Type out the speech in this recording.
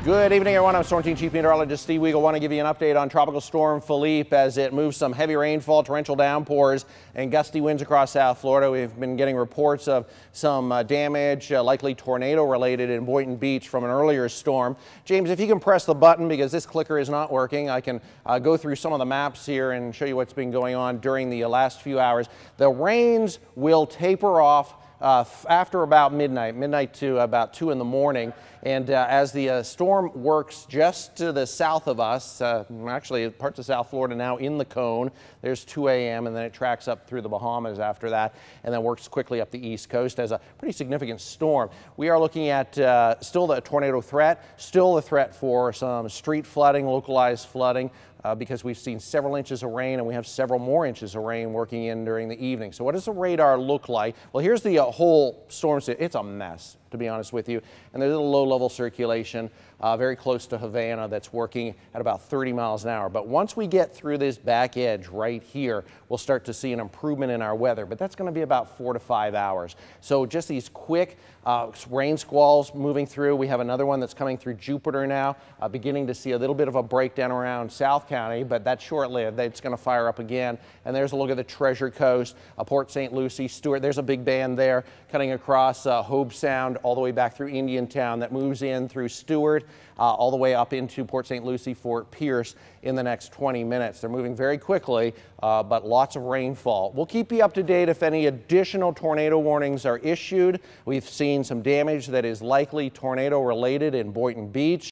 Good evening, everyone. I'm Storm Team Chief Meteorologist Steve Weagle. I want to give you an update on Tropical Storm Philippe as it moves some heavy rainfall, torrential downpours, and gusty winds across South Florida. We've been getting reports of some damage, likely tornado-related in Boynton Beach from an earlier storm. James, if you can press the button because this clicker is not working, I can go through some of the maps here and show you what's been going on during the last few hours. The rains will taper off after about midnight to about 2 in the morning. And as the storm works just to the south of us, actually parts of South Florida now in the cone, there's 2 a.m. and then it tracks up through the Bahamas after that and then works quickly up the East Coast as a pretty significant storm. We are looking at still the tornado threat, still the threat for some street flooding, localized flooding, because we've seen several inches of rain and we have several more inches of rain working in during the evening. So what does the radar look like? Well, here's the whole storm. It's a mess, to be honest with you. And there's a low-level circulation very close to Havana that's working at about 30 miles an hour. But once we get through this back edge right here, we'll start to see an improvement in our weather. But that's going to be about 4 to 5 hours. So just these quick rain squalls moving through. We have another one that's coming through Jupiter now, beginning to see a little bit of a breakdown around South County, but that's short-lived. It's going to fire up again. And there's a look at the Treasure Coast, Port St. Lucie, Stewart. There's a big band there cutting across Hobe Sound all the way back through Indiantown that moves in through Stewart all the way up into Port St. Lucie, Fort Pierce in the next 20 minutes. They're moving very quickly, but lots of rainfall. We'll keep you up to date if any additional tornado warnings are issued. We've seen some damage that is likely tornado related in Boynton Beach.